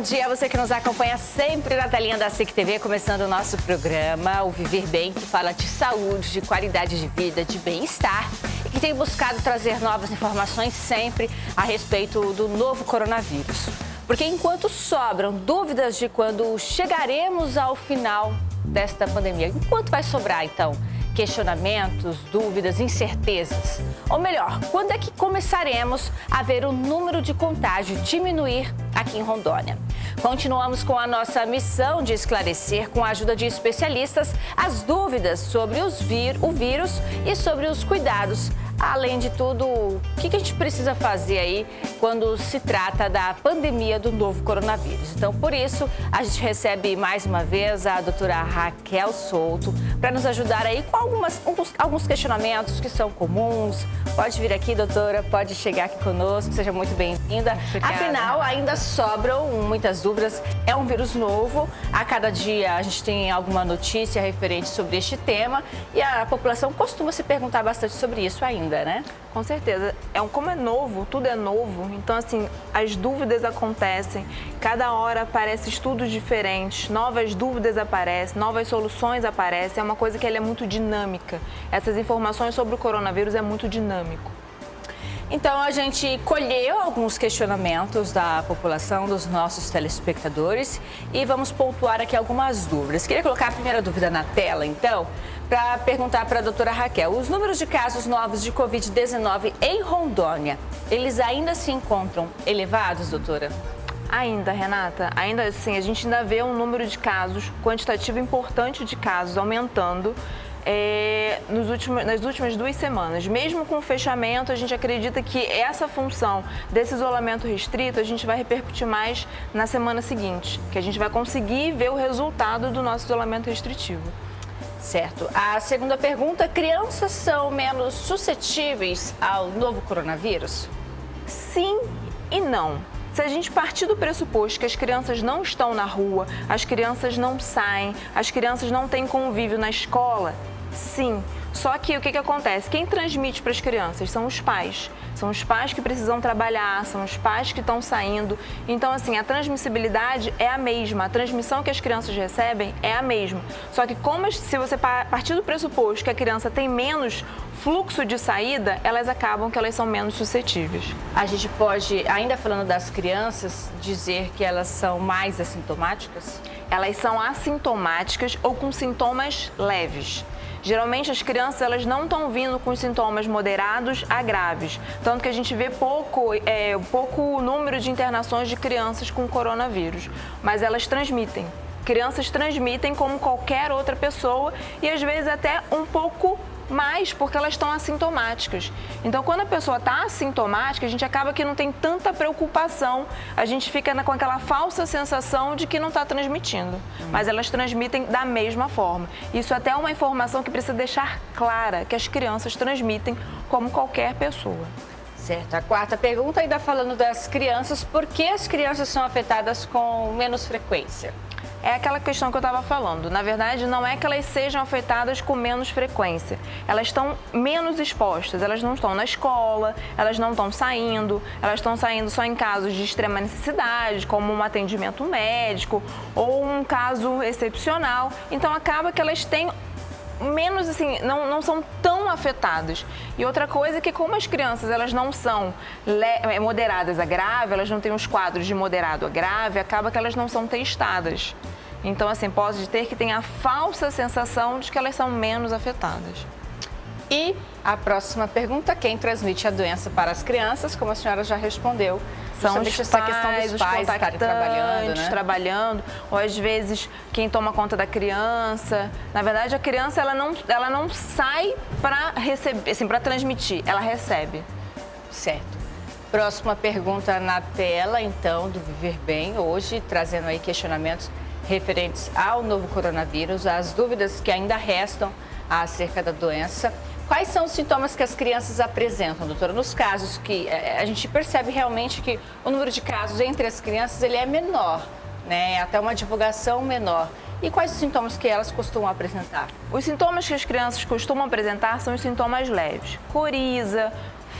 dia a você que nos acompanha sempre na telinha da SIC TV, começando o nosso programa, o Viver Bem, que fala de saúde, de qualidade de vida, de bem-estar e que tem buscado trazer novas informações sempre a respeito do novo coronavírus. Porque enquanto sobram dúvidas de quando chegaremos ao final desta pandemia, enquanto vai sobrar então questionamentos, dúvidas, incertezas? Ou melhor, quando é que começaremos a ver o número de contágio diminuir aqui em Rondônia? Continuamos com a nossa missão de esclarecer, com a ajuda de especialistas, as dúvidas sobre o vírus e sobre os cuidados. Além de tudo, o que a gente precisa fazer aí quando se trata da pandemia do novo coronavírus? Então, por isso, a gente recebe mais uma vez a doutora Raquel Souto para nos ajudar aí com alguns questionamentos que são comuns. Pode vir aqui, doutora, pode chegar aqui conosco, seja muito bem-vinda. Afinal, ainda sobram muitas dúvidas. É um vírus novo, a cada dia a gente tem alguma notícia referente sobre este tema e a população costuma se perguntar bastante sobre isso ainda, né? Com certeza. Como é novo, tudo é novo, então assim, as dúvidas acontecem, cada hora aparecem estudos diferentes, novas dúvidas aparecem, novas soluções aparecem, é uma coisa que ela é muito dinâmica. Essas informações sobre o coronavírus é muito dinâmico. Então, a gente colheu alguns questionamentos da população, dos nossos telespectadores e vamos pontuar aqui algumas dúvidas. Queria colocar a primeira dúvida na tela, então, para perguntar para a doutora Raquel. Os números de casos novos de Covid-19 em Rondônia, eles ainda se encontram elevados, doutora? Ainda, Renata, ainda assim, a gente ainda vê um número de casos, quantitativo importante de casos aumentando nas últimas 2 semanas. Mesmo com o fechamento, a gente acredita que essa função desse isolamento restrito, a gente vai repercutir mais na semana seguinte, que a gente vai conseguir ver o resultado do nosso isolamento restritivo. Certo. A segunda pergunta, crianças são menos suscetíveis ao novo coronavírus? Sim e não. Se a gente partir do pressuposto que as crianças não estão na rua, as crianças não saem, as crianças não têm convívio na escola, sim. Só que o que acontece? Quem transmite para as crianças são os pais. São os pais que precisam trabalhar, são os pais que estão saindo. Então, assim, a transmissibilidade é a mesma. A transmissão que as crianças recebem é a mesma. Só que se você partir do pressuposto que a criança tem menos fluxo de saída, elas acabam que elas são menos suscetíveis. A gente pode, ainda falando das crianças, dizer que elas são mais assintomáticas? Elas são assintomáticas ou com sintomas leves. Geralmente as crianças elas não estão vindo com sintomas moderados a graves, tanto que a gente vê pouco número de internações de crianças com coronavírus, mas elas transmitem. Crianças transmitem como qualquer outra pessoa e às vezes até um pouco mais, porque elas estão assintomáticas. Então, quando a pessoa está assintomática, a gente acaba que não tem tanta preocupação, a gente fica com aquela falsa sensação de que não está transmitindo, mas elas transmitem da mesma forma. Isso até é uma informação que precisa deixar clara, que as crianças transmitem como qualquer pessoa. Certo. A quarta pergunta, ainda falando das crianças, por que as crianças são afetadas com menos frequência? É aquela questão que eu estava falando. Na verdade, não é que elas sejam afetadas com menos frequência. Elas estão menos expostas, elas não estão na escola, elas não estão saindo só em casos de extrema necessidade, como um atendimento médico ou um caso excepcional. Então, acaba que elas têm menos, assim, não são tão afetadas. E outra coisa é que como as crianças elas não são moderadas a grave, elas não têm os quadros de moderado a grave, acaba que elas não são testadas. Então, assim, pode ter que ter a falsa sensação de que elas são menos afetadas. E a próxima pergunta, quem transmite a doença para as crianças, como a senhora já respondeu, são os pais estarem trabalhando, ou às vezes quem toma conta da criança. Na verdade, a criança ela não sai para receber, assim, para transmitir, ela recebe. Certo. Próxima pergunta na tela, então, do Viver Bem, hoje trazendo aí questionamentos referentes ao novo coronavírus, as dúvidas que ainda restam acerca da doença. Quais são os sintomas que as crianças apresentam, doutora? Nos casos que a gente percebe realmente que o número de casos entre as crianças ele é menor, né? Até uma divulgação menor. E quais os sintomas que elas costumam apresentar? Os sintomas que as crianças costumam apresentar são os sintomas leves. Coriza,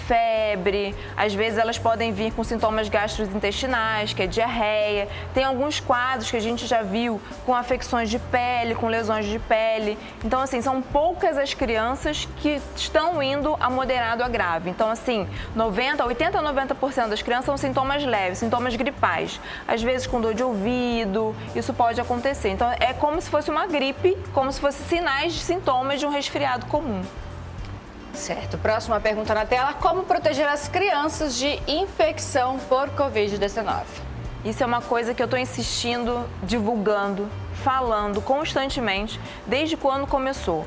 febre, às vezes elas podem vir com sintomas gastrointestinais, que é diarreia. Tem alguns quadros que a gente já viu com afecções de pele, com lesões de pele. Então, assim, são poucas as crianças que estão indo a moderado a grave. Então, assim, 80 a 90% das crianças são sintomas leves, sintomas gripais. Às vezes com dor de ouvido, isso pode acontecer. Então, é como se fosse uma gripe, como se fosse sinais de sintomas de um resfriado comum. Certo. Próxima pergunta na tela. Como proteger as crianças de infecção por Covid-19? Isso é uma coisa que eu estou insistindo, divulgando, falando constantemente desde quando começou.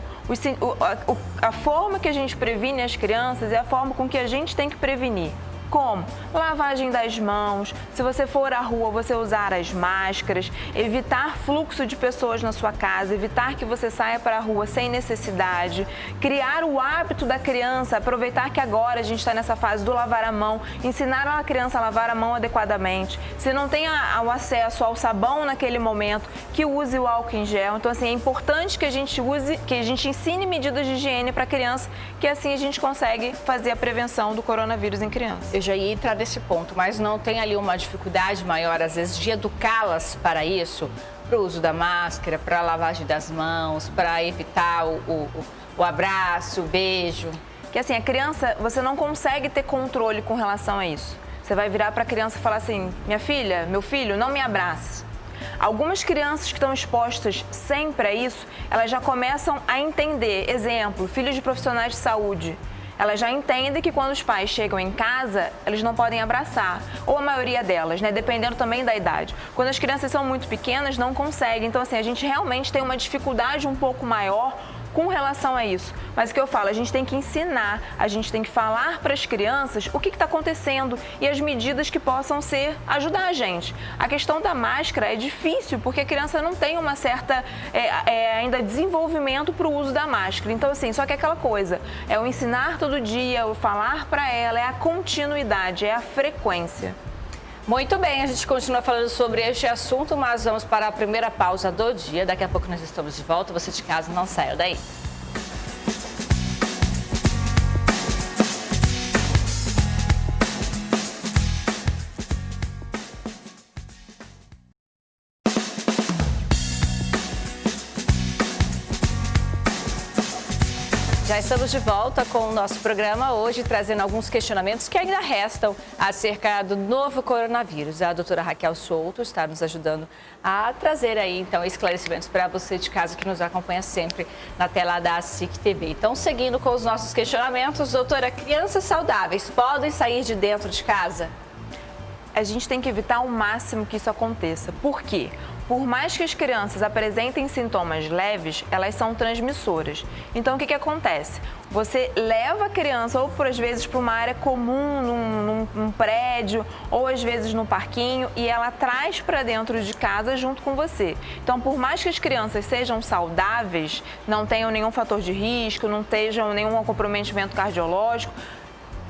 A forma que a gente previne as crianças é a forma com que a gente tem que prevenir. Como? Lavagem das mãos, se você for à rua, você usar as máscaras, evitar fluxo de pessoas na sua casa, evitar que você saia para a rua sem necessidade, criar o hábito da criança, aproveitar que agora a gente está nessa fase do lavar a mão, ensinar a criança a lavar a mão adequadamente. Se não tem o acesso ao sabão naquele momento, que use o álcool em gel. Então, assim, é importante que a gente ensine medidas de higiene para a criança, que assim a gente consegue fazer a prevenção do coronavírus em crianças. Eu já ia entrar nesse ponto, mas não tem ali uma dificuldade maior, às vezes, de educá-las para isso? Para o uso da máscara, para a lavagem das mãos, para evitar o abraço, o beijo? Que assim, a criança, você não consegue ter controle com relação a isso. Você vai virar para a criança e falar assim, minha filha, meu filho, não me abrace. Algumas crianças que estão expostas sempre a isso, elas já começam a entender. Exemplo, filhos de profissionais de saúde. Elas já entendem que quando os pais chegam em casa, eles não podem abraçar. Ou a maioria delas, né? Dependendo também da idade. Quando as crianças são muito pequenas, não conseguem. Então, assim, a gente realmente tem uma dificuldade um pouco maior com relação a isso. Mas o que eu falo, a gente tem que ensinar, a gente tem que falar para as crianças o que está acontecendo e as medidas que possam ajudar a gente. A questão da máscara é difícil, porque a criança não tem uma certa ainda desenvolvimento para o uso da máscara. Então, assim, só que é aquela coisa, é o ensinar todo dia, o falar para ela, é a continuidade, é a frequência. Muito bem, a gente continua falando sobre este assunto, mas vamos para a primeira pausa do dia. Daqui a pouco nós estamos de volta. Você de casa não saiu daí. Já estamos de volta com o nosso programa hoje, trazendo alguns questionamentos que ainda restam acerca do novo coronavírus. A doutora Raquel Souto está nos ajudando a trazer aí, então, esclarecimentos para você de casa que nos acompanha sempre na tela da SIC TV. Então, seguindo com os nossos questionamentos, doutora, crianças saudáveis podem sair de dentro de casa? A gente tem que evitar ao máximo que isso aconteça. Por quê? Por mais que as crianças apresentem sintomas leves, elas são transmissoras. Então, o que acontece? Você leva a criança, ou por às vezes para uma área comum, num prédio, ou às vezes no parquinho, e ela traz para dentro de casa junto com você. Então, por mais que as crianças sejam saudáveis, não tenham nenhum fator de risco, não tenham nenhum comprometimento cardiológico,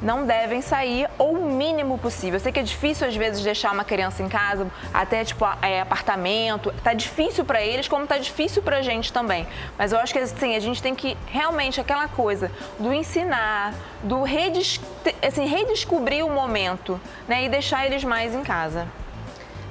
não devem sair ou o mínimo possível. Eu sei que é difícil às vezes deixar uma criança em casa, até tipo apartamento, tá difícil para eles como tá difícil pra gente também. Mas eu acho que assim, a gente tem que realmente aquela coisa do ensinar, do redescobrir o momento, né, e deixar eles mais em casa.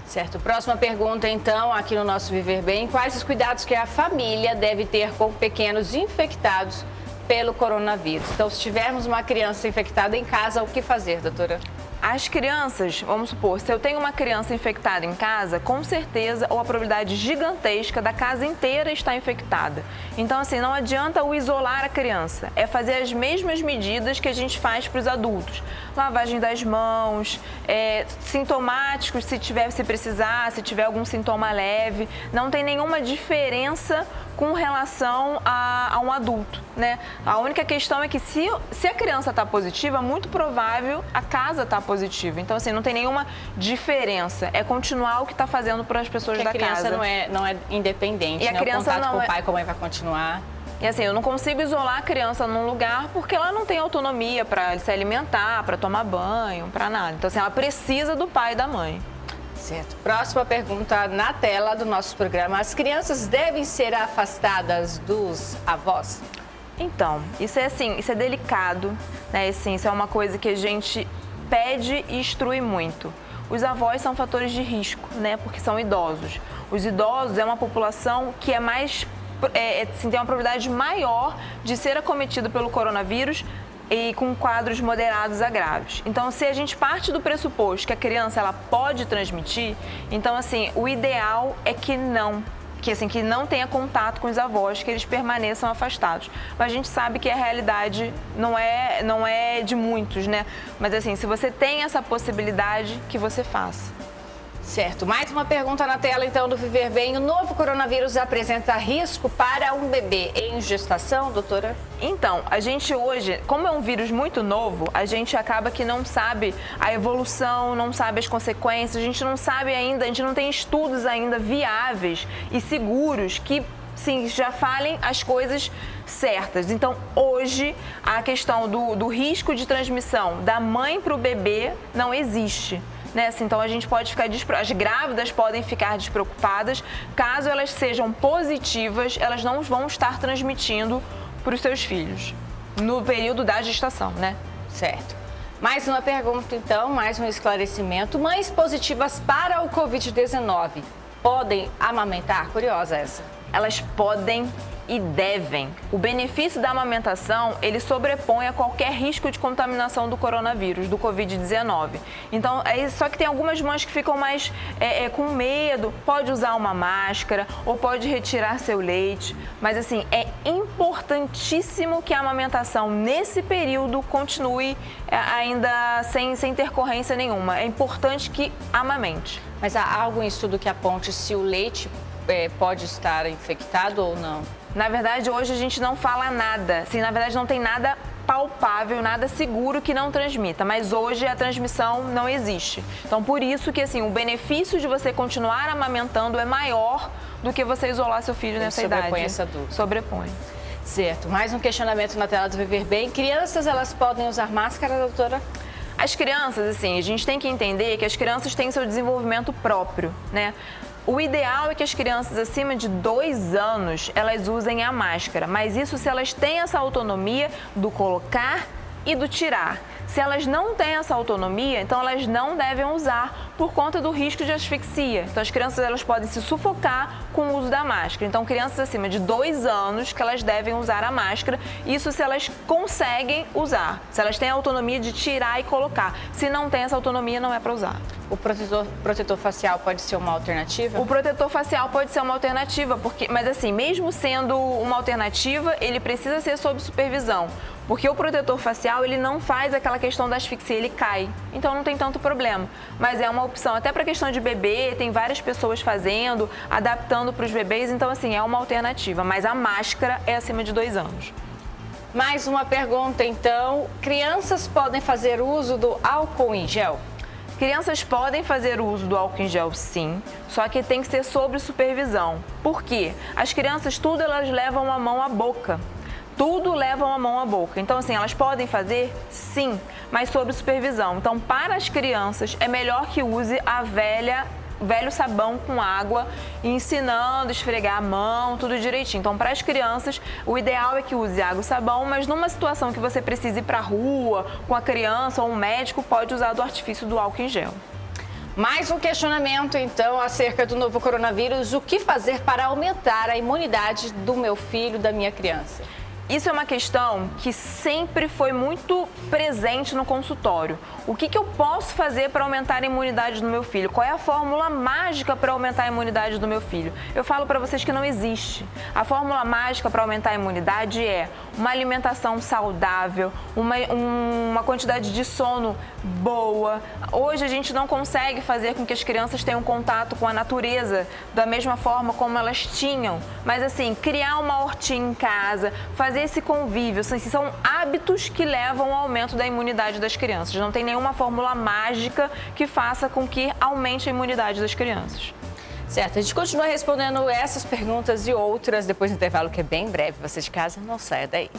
Certo. Próxima pergunta, então, aqui no nosso Viver Bem. Quais os cuidados que a família deve ter com pequenos infectados pelo coronavírus? Então, se tivermos uma criança infectada em casa, o que fazer, doutora? As crianças, vamos supor, se eu tenho uma criança infectada em casa, com certeza, ou a probabilidade gigantesca da casa inteira estar infectada. Então, assim, não adianta o isolar a criança, é fazer as mesmas medidas que a gente faz para os adultos. Lavagem das mãos, sintomáticos, se precisar, se tiver algum sintoma leve, não tem nenhuma diferença com relação a um adulto, né? A única questão é que se a criança está positiva, muito provável a casa está positiva. Então, assim, não tem nenhuma diferença. É continuar o que está fazendo para as pessoas da casa. Porque a criança não é independente, e a criança o contato com o pai, com a mãe vai continuar. E assim, eu não consigo isolar a criança num lugar porque ela não tem autonomia para se alimentar, para tomar banho, para nada. Então, assim, ela precisa do pai e da mãe. Certo. Próxima pergunta na tela do nosso programa. As crianças devem ser afastadas dos avós? Então, isso é delicado, né? Assim, isso é uma coisa que a gente pede e instrui muito. Os avós são fatores de risco, né? Porque são idosos. Os idosos é uma população que tem uma probabilidade maior de ser acometido pelo coronavírus e com quadros moderados a graves. Então, se a gente parte do pressuposto que a criança ela pode transmitir, então, assim, o ideal é que não tenha contato com os avós, que eles permaneçam afastados. Mas a gente sabe que a realidade não é de muitos, né? Mas, assim, se você tem essa possibilidade, que você faça. Certo. Mais uma pergunta na tela, então, do Viver Bem. O novo coronavírus apresenta risco para um bebê em gestação, doutora? Então, a gente hoje, como é um vírus muito novo, a gente acaba que não sabe a evolução, não sabe as consequências, a gente não sabe ainda, a gente não tem estudos ainda viáveis e seguros que, sim, já falem as coisas certas. Então, hoje, a questão do risco de transmissão da mãe para o bebê não existe. Então a gente pode ficar as grávidas podem ficar despreocupadas, caso elas sejam positivas, elas não vão estar transmitindo para os seus filhos no período da gestação, né? Certo. Mais uma pergunta, então, mais um esclarecimento. Mães positivas para o Covid-19 podem amamentar? Curiosa essa. Elas podem e devem. O benefício da amamentação, ele sobrepõe a qualquer risco de contaminação do coronavírus, do Covid-19. Então, só que tem algumas mães que ficam mais com medo, pode usar uma máscara ou pode retirar seu leite, mas assim, é importantíssimo que a amamentação nesse período continue ainda sem intercorrência nenhuma. É importante que amamente. Mas há algum estudo que aponte se o leite pode estar infectado ou não? Na verdade, hoje a gente não fala nada. Assim, na verdade, não tem nada palpável, nada seguro que não transmita. Mas hoje a transmissão não existe. Então, por isso que assim, o benefício de você continuar amamentando é maior do que você isolar seu filho nessa idade. Sobrepõe essa dúvida. Sobrepõe. Certo. Mais um questionamento na tela do Viver Bem. Crianças, elas podem usar máscara, doutora? As crianças, assim, a gente tem que entender que as crianças têm seu desenvolvimento próprio, né? O ideal é que as crianças acima de 2 anos, elas usem a máscara, mas isso se elas têm essa autonomia do colocar e do tirar. Se elas não têm essa autonomia, então elas não devem usar por conta do risco de asfixia. Então as crianças elas podem se sufocar com o uso da máscara. Então crianças acima de 2 anos que elas devem usar a máscara, isso se elas conseguem usar. Se elas têm a autonomia de tirar e colocar. Se não tem essa autonomia, não é para usar. O protetor facial pode ser uma alternativa? O protetor facial pode ser uma alternativa, mas assim, mesmo sendo uma alternativa, ele precisa ser sob supervisão. Porque o protetor facial, ele não faz aquela questão da asfixia, ele cai. Então não tem tanto problema. Mas é uma opção, até para questão de bebê, tem várias pessoas fazendo, adaptando para os bebês. Então assim, é uma alternativa. Mas a máscara é acima de 2 anos. Mais uma pergunta, então. Crianças podem fazer uso do álcool em gel? Crianças podem fazer uso do álcool em gel, sim, só que tem que ser sob supervisão. Por quê? As crianças, elas levam a mão à boca. Tudo levam a mão à boca. Então, assim, elas podem fazer, sim, mas sob supervisão. Então, para as crianças, é melhor que use o velho sabão com água, ensinando a esfregar a mão, tudo direitinho. Então, para as crianças, o ideal é que use água e sabão, mas numa situação que você precise ir para a rua, com a criança ou um médico, pode usar do artifício do álcool em gel. Mais um questionamento, então, acerca do novo coronavírus. O que fazer para aumentar a imunidade do meu filho, da minha criança? Isso é uma questão que sempre foi muito presente no consultório. O que eu posso fazer para aumentar a imunidade do meu filho? Qual é a fórmula mágica para aumentar a imunidade do meu filho? Eu falo para vocês que não existe. A fórmula mágica para aumentar a imunidade é uma alimentação saudável, uma quantidade de sono boa. Hoje a gente não consegue fazer com que as crianças tenham contato com a natureza da mesma forma como elas tinham. Mas assim, criar uma hortinha em casa, fazer esse convívio, são hábitos que levam ao aumento da imunidade das crianças. Não tem nenhuma fórmula mágica que faça com que aumente a imunidade das crianças. Certo, a gente continua respondendo essas perguntas e outras depois do intervalo, que é bem breve. Você de casa, não saia daí.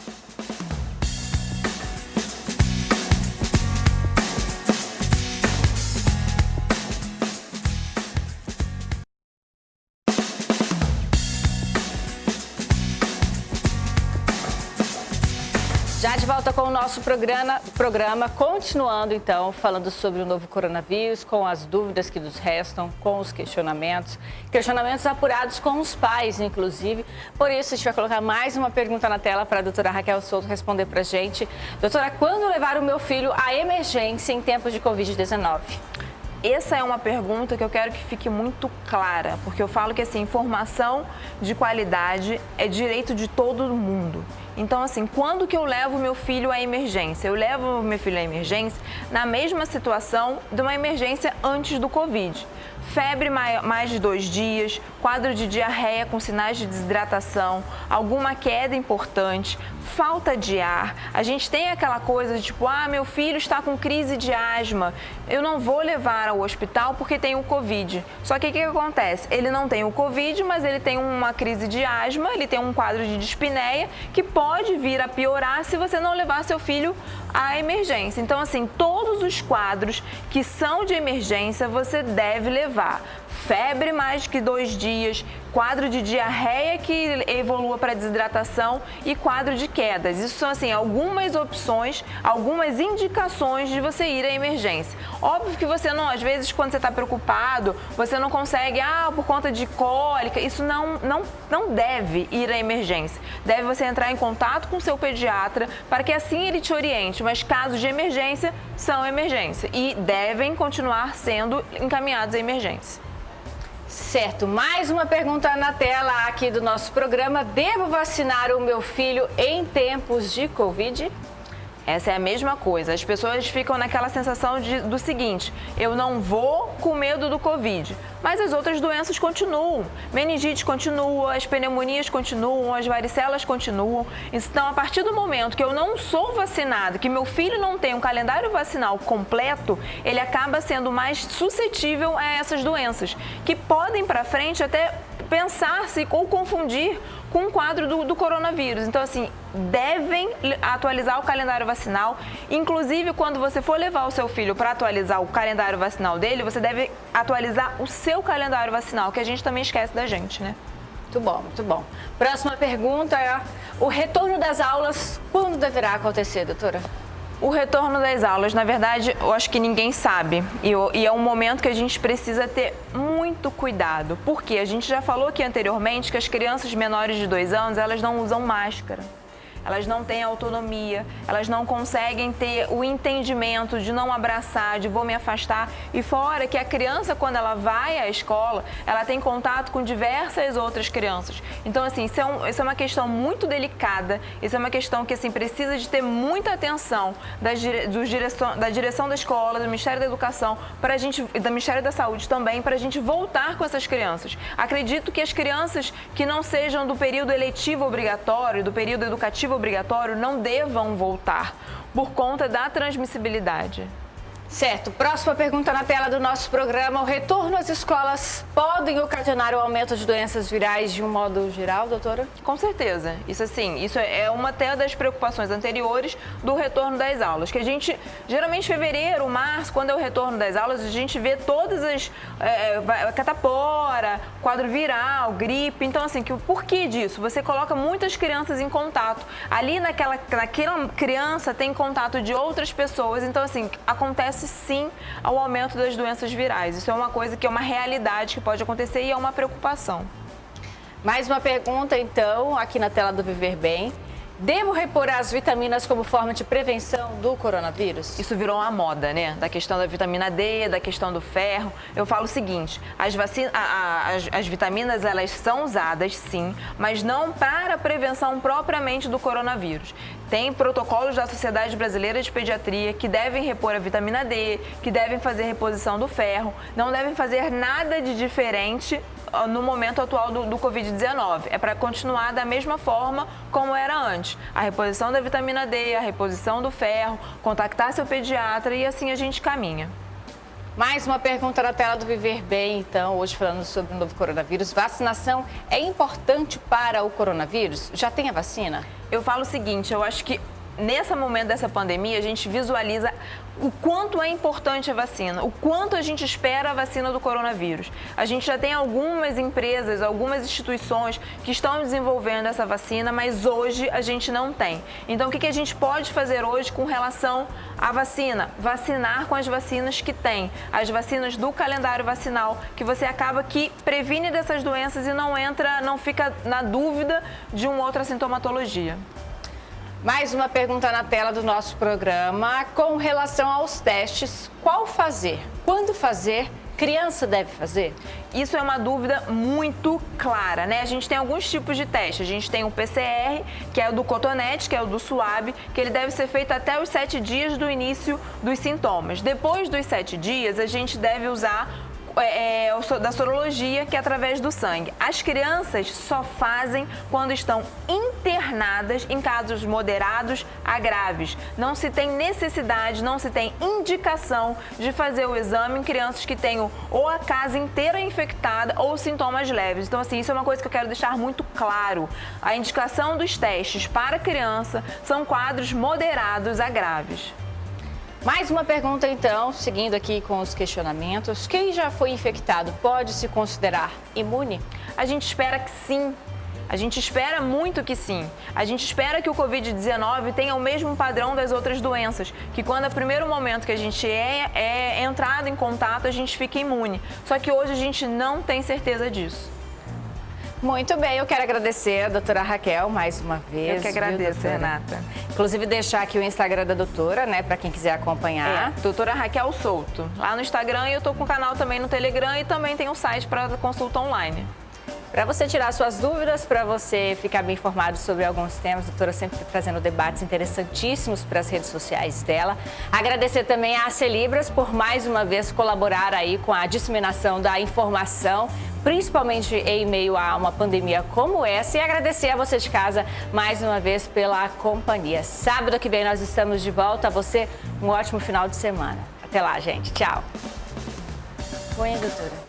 Já de volta com o nosso programa, continuando então, falando sobre o novo coronavírus, com as dúvidas que nos restam, com os questionamentos apurados com os pais, inclusive. Por isso, a gente vai colocar mais uma pergunta na tela para a doutora Raquel Souto responder para a gente. Doutora, quando levar o meu filho à emergência em tempos de Covid-19? Essa é uma pergunta que eu quero que fique muito clara, porque eu falo que assim, informação de qualidade é direito de todo mundo. Então, assim, quando que eu levo meu filho à emergência? Eu levo meu filho à emergência na mesma situação de uma emergência antes do Covid. Febre mais de 2 dias, quadro de diarreia com sinais de desidratação, alguma queda importante, falta de ar. A gente tem aquela coisa de tipo, meu filho está com crise de asma, eu não vou levar ao hospital porque tem o Covid. Só que o que acontece? Ele não tem o Covid, mas ele tem uma crise de asma, ele tem um quadro de dispneia que pode vir a piorar se você não levar seu filho à emergência. Então, assim, todos os quadros que são de emergência você deve levar. Febre mais que 2 dias, quadro de diarreia que evolua para desidratação e quadro de quedas. Isso são, assim, algumas opções, algumas indicações de você ir à emergência. Óbvio que você não, às vezes, quando você está preocupado, você não consegue, por conta de cólica, isso não deve ir à emergência. Deve você entrar em contato com o seu pediatra para que assim ele te oriente, mas casos de emergência são emergência e devem continuar sendo encaminhados à emergência. Certo, mais uma pergunta na tela aqui do nosso programa. Devo vacinar o meu filho em tempos de Covid? Essa é a mesma coisa. As pessoas ficam naquela sensação do seguinte: eu não vou com medo do Covid, mas as outras doenças continuam. Meningite continua, as pneumonias continuam, as varicelas continuam. Então, a partir do momento que eu não sou vacinado, que meu filho não tem um calendário vacinal completo, ele acaba sendo mais suscetível a essas doenças, que podem para frente até pensar-se ou confundir com o quadro do coronavírus. Então, assim, devem atualizar o calendário vacinal. Inclusive, quando você for levar o seu filho para atualizar o calendário vacinal dele, você deve atualizar o seu calendário vacinal, que a gente também esquece da gente, né? Muito bom, muito bom. Próxima pergunta é: o retorno das aulas, quando deverá acontecer, doutora? O retorno das aulas, na verdade, eu acho que ninguém sabe e é um momento que a gente precisa ter muito cuidado, porque a gente já falou aqui anteriormente que as crianças menores de 2 anos, elas não usam máscara. Elas não têm autonomia, elas não conseguem ter o entendimento de não abraçar, de vou me afastar. E fora que a criança, quando ela vai à escola, ela tem contato com diversas outras crianças. Então, assim, isso é uma questão muito delicada, isso é uma questão que, assim, precisa de ter muita atenção da direção da escola, do Ministério da Educação, do Ministério da Saúde também, para a gente voltar com essas crianças. Acredito que as crianças que não sejam do período eletivo obrigatório, do período educativo obrigatório, não devam voltar por conta da transmissibilidade. Certo. Próxima pergunta na tela do nosso programa. O retorno às escolas podem ocasionar o aumento de doenças virais de um modo geral, doutora? Com certeza. Isso é uma até das preocupações anteriores do retorno das aulas. Que a gente, geralmente fevereiro, março, quando é o retorno das aulas, a gente vê todas as catapora, quadro viral, gripe. Então, assim, por que disso? Você coloca muitas crianças em contato. Ali naquela criança tem contato de outras pessoas. Então, assim, acontece sim ao aumento das doenças virais. Isso é uma coisa que é uma realidade que pode acontecer e é uma preocupação. Mais uma pergunta, então, aqui na tela do Viver Bem. Devo repor as vitaminas como forma de prevenção do coronavírus? Isso virou uma moda, né? Da questão da vitamina D, da questão do ferro. Eu falo o seguinte, as vitaminas, elas são usadas sim, mas não para a prevenção propriamente do coronavírus. Tem protocolos da Sociedade Brasileira de Pediatria que devem repor a vitamina D, que devem fazer reposição do ferro, não devem fazer nada de diferente no momento atual do Covid-19. É para continuar da mesma forma como era antes. A reposição da vitamina D, a reposição do ferro, contactar seu pediatra e assim a gente caminha. Mais uma pergunta na tela do Viver Bem, então, hoje falando sobre o novo coronavírus. Vacinação é importante para o coronavírus? Já tem a vacina? Eu falo o seguinte, eu acho que nesse momento dessa pandemia, a gente visualiza o quanto é importante a vacina, o quanto a gente espera a vacina do coronavírus. A gente já tem algumas empresas, algumas instituições que estão desenvolvendo essa vacina, mas hoje a gente não tem. Então, o que a gente pode fazer hoje com relação à vacina? Vacinar com as vacinas que tem, as vacinas do calendário vacinal, que você acaba que previne dessas doenças e não fica na dúvida de uma outra sintomatologia. Mais uma pergunta na tela do nosso programa. Com relação aos testes, qual fazer? Quando fazer? Criança deve fazer? Isso é uma dúvida muito clara, né? A gente tem alguns tipos de teste. A gente tem o PCR, que é o do cotonete, que é o do suave, que ele deve ser feito até os 7 dias do início dos sintomas. Depois dos 7 dias, a gente deve usar da sorologia, que é através do sangue. As crianças só fazem quando estão internadas em casos moderados a graves. Não se tem necessidade, não se tem indicação de fazer o exame em crianças que tenham ou a casa inteira infectada ou sintomas leves. Então, assim, isso é uma coisa que eu quero deixar muito claro. A indicação dos testes para criança são quadros moderados a graves. Mais uma pergunta, então, seguindo aqui com os questionamentos. Quem já foi infectado pode se considerar imune? A gente espera que sim. A gente espera muito que sim. A gente espera que o Covid-19 tenha o mesmo padrão das outras doenças, que quando é o primeiro momento que a gente é entrado em contato, a gente fica imune. Só que hoje a gente não tem certeza disso. Muito bem, eu quero agradecer a doutora Raquel mais uma vez. Eu que agradeço, Renata. Inclusive deixar aqui o Instagram da doutora, né, para quem quiser acompanhar. Doutora Raquel Souto. Lá no Instagram, e eu tô com o canal também no Telegram e também tem um site para consulta online. Para você tirar suas dúvidas, para você ficar bem informado sobre alguns temas, a doutora sempre trazendo debates interessantíssimos para as redes sociais dela. Agradecer também a Celibras por mais uma vez colaborar aí com a disseminação da informação, principalmente em meio a uma pandemia como essa, e agradecer a você de casa mais uma vez pela companhia. Sábado que vem nós estamos de volta. A você um ótimo final de semana. Até lá, gente. Tchau. Põe, doutora.